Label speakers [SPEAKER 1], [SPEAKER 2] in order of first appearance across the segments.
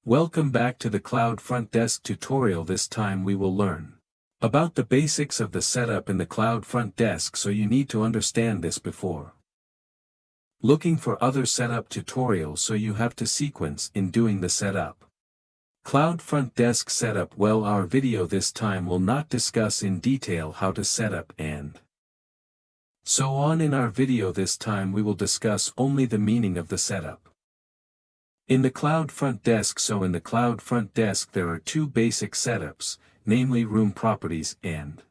[SPEAKER 1] Welcome back to the CloudFrontDesk tutorial. This time we will learn about the basics of the setup in the CloudFrontDesk, so you need to understand this before looking for other setup tutorials, so you have to sequence in doing the setup. CloudFrontDesk setup. Well, our video this time will not discuss in detail how to set up and so on. In our video this time we will discuss only the meaning of the setup in the CloudFrontDesk. So in the CloudFrontDesk there are two basic setups, namely room properties and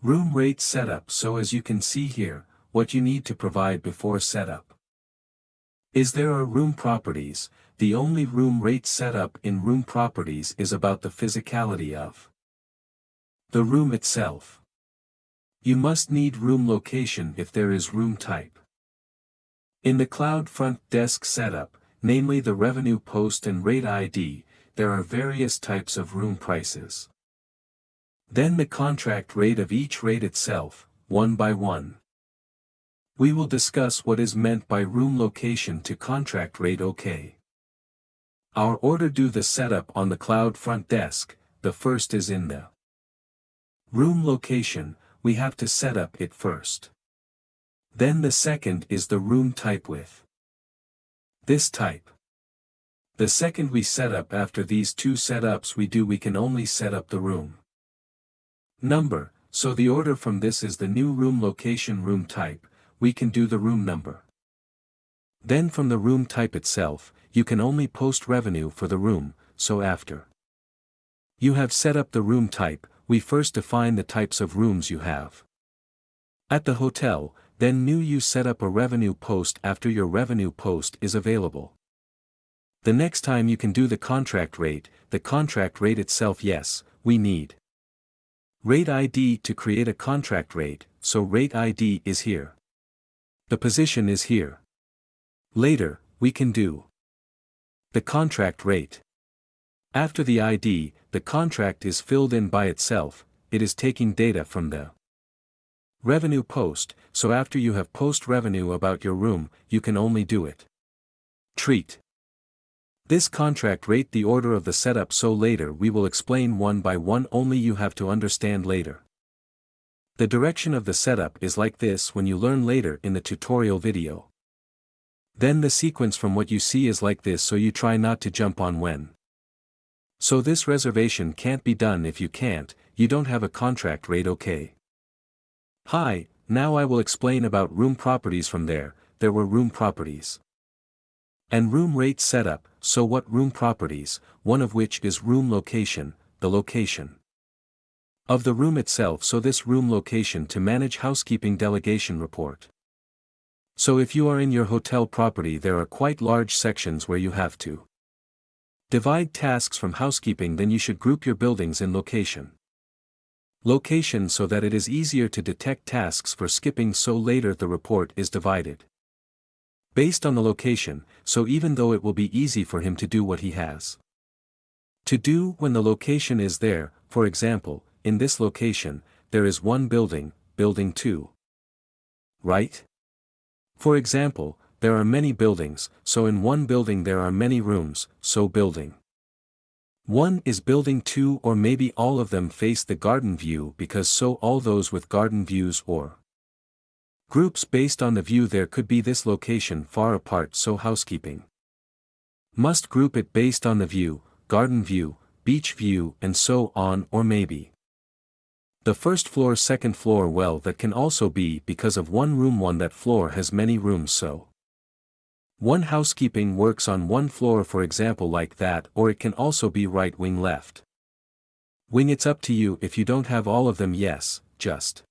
[SPEAKER 1] room rate setup. So as you can see here, what you need to provide before setup is there are room properties. The only room rate setup in room properties is about the physicality of the room itself. You must need room location if there is room type. In the CloudFrontDesk setup, namely the revenue post and rate ID, there are various types of room prices. Then the contract rate of each rate itself, one by one. We will discuss what is meant by room location to contract rate. Okay. Our order do the setup on the CloudFrontDesk. The first is in the room location. We have to set up it first. Then the second is the room type with this type. The second we set up. After these two setups we can only set up the room number. So the order from this is the new room location room type, we can do the room number. Then from the room type itself, you can only post revenue for the room. So after you have set up the room type, we first define the types of rooms you have at the hotel. Then you set up a revenue post after your revenue post is available. The next time you can do the contract rate itself. Yes, we need rate ID to create a contract rate, so rate ID is here. The position is here. Later, we can do the contract rate. After the ID, the contract is filled in by itself, it is taking data from the revenue post. So after you have post revenue about your room, you can only do it. Treat this contract rate the order of the setup. So later we will explain one by one, only you have to understand later. The direction of the setup is like this when you learn later in the tutorial video. Then the sequence from what you see is like this, so you try not to jump on when. So this reservation can't be done if you don't have a contract rate. Okay. Hi, now I will explain about room properties. From there were room properties and room rate setup. So what room properties, one of which is room location, the location of the room itself. So this room location to manage housekeeping delegation report. So if you are in your hotel property, there are quite large sections where you have to divide tasks from housekeeping. Then you should group your buildings in location so that it is easier to detect tasks for skipping. So later the report is divided based on the location, so even though it will be easy for him to do what he has to do when the location is there. For example, in this location, there is one building, building 2. Right? For example, there are many buildings, so in one building there are many rooms, so building 1 is building 2, or maybe all of them face the garden view, because so all those with garden views or groups based on the view there could be this location far apart. So housekeeping must group it based on the view, garden view, beach view, and so on. Or maybe the first floor, second floor. Well, that can also be because of one room. That floor has many rooms, so one housekeeping works on one floor, for example, like that. Or it can also be right wing, left wing. It's up to you. If you don't have all of them, yes, just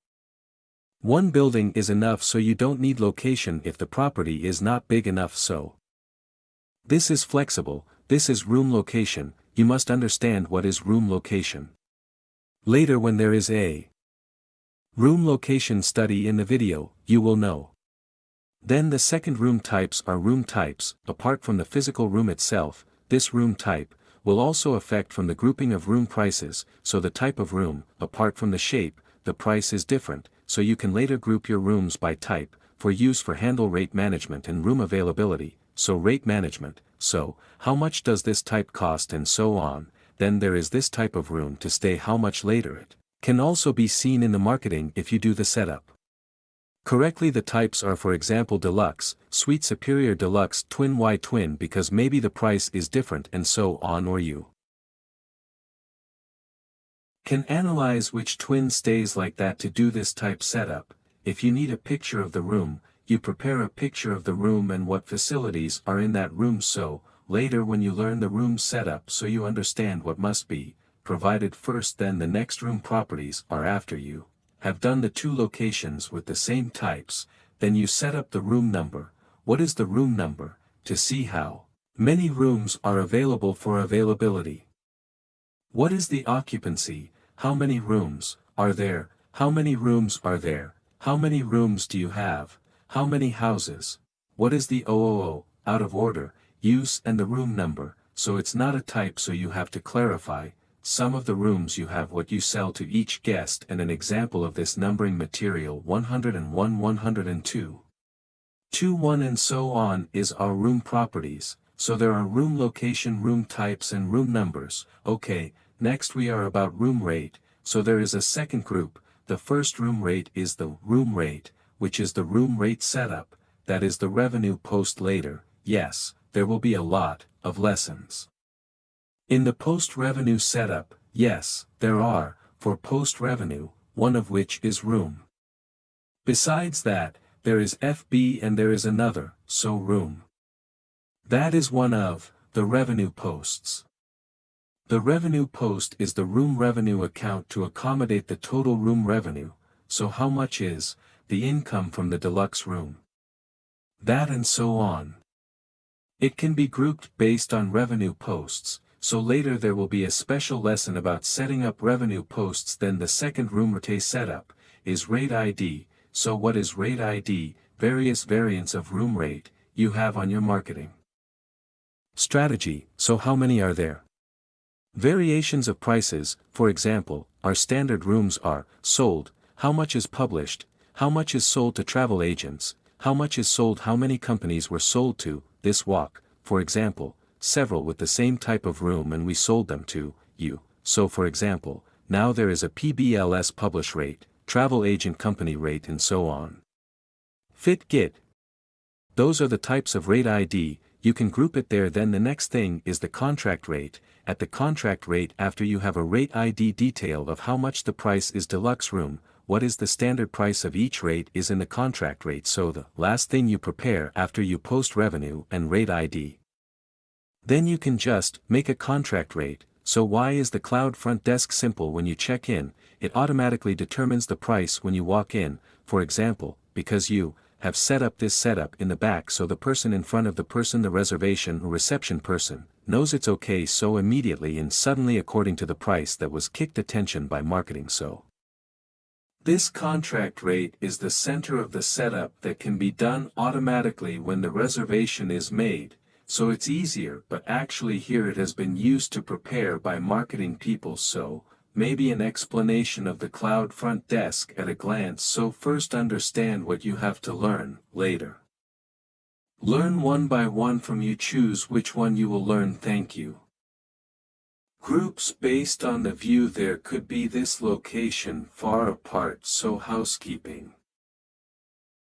[SPEAKER 1] one building is enough, so you don't need location if the property is not big enough. So this is flexible. This is room location. You must understand what is room location later when there is a room location study in the video, you will know. Then the second room types are room types. Apart from the physical room itself, this room type will also affect from the grouping of room prices. So the type of room, apart from the shape, the price is different, so you can later group your rooms by type, for use for handle rate management and room availability. So rate management, so, how much does this type cost and so on, then there is this type of room to stay, how much later it can also be seen in the marketing if you do the setup correctly. The types are, for example, deluxe, suite, superior, deluxe, twin. Why twin? Because maybe the price is different and so on, or you can analyze which twin stays like that to do this type setup. If you need a picture of the room, you prepare a picture of the room and what facilities are in that room, so later when you learn the room setup, so you understand what must be provided first, then the next room properties are after you have done the two locations with the same types, then you set up the room number. What is the room number? To see how many rooms are available for availability. What is the occupancy? How many rooms are there? How many rooms are there? How many rooms do you have? How many houses? What is the OOO, out of order, use, and the room number? So it's not a type, so you have to clarify. Some of the rooms you have what you sell to each guest, and an example of this numbering material 101, 102, 21 and so on is our room properties. So there are room location, room types, and room numbers. Okay, next we are about room rate. So there is a second group. The first room rate is the room rate, which is the room rate setup, that is the revenue post later. Yes, there will be a lot of lessons in the post-revenue setup. Yes, there are, for post-revenue, one of which is room. Besides that, there is FB and there is another, so room. That is one of the revenue posts. The revenue post is the room revenue account to accommodate the total room revenue, so how much is the income from the deluxe room. That and so on. It can be grouped based on revenue posts. So later there will be a special lesson about setting up revenue posts. Then the second room rate setup is rate ID. So what is rate ID? Various variants of room rate you have on your marketing strategy. So how many are there? Variations of prices, for example, our standard rooms are sold, how much is published, how much is sold to travel agents, how much is sold, how many companies were sold to this walk, for example. Several with the same type of room and we sold them to you. So for example, now there is a PBLS publish rate, travel agent company rate, and so on. Fit get. Those are the types of rate ID, you can group it there. Then the next thing is the contract rate. At the contract rate, after you have a rate ID detail of how much the price is deluxe room, what is the standard price of each rate is in the contract rate. So the last thing you prepare after you post revenue and rate ID. Then you can just make a contract rate. So why is the CloudFrontDesk simple? When you check in, it automatically determines the price when you walk in, for example, because you have set up this setup in the back, so the person in front of the person, the reservation or reception person, knows it's okay, so immediately and suddenly according to the price that was kicked attention by marketing. So this contract rate is the center of the setup that can be done automatically when the reservation is made. So it's easier, but actually here it has been used to prepare by marketing people. So maybe an explanation of the CloudFrontDesk at a glance. So first understand what you have to learn, later learn one by one from you, choose which one you will learn. Thank you. Groups based on the view, there could be this location far apart, so housekeeping.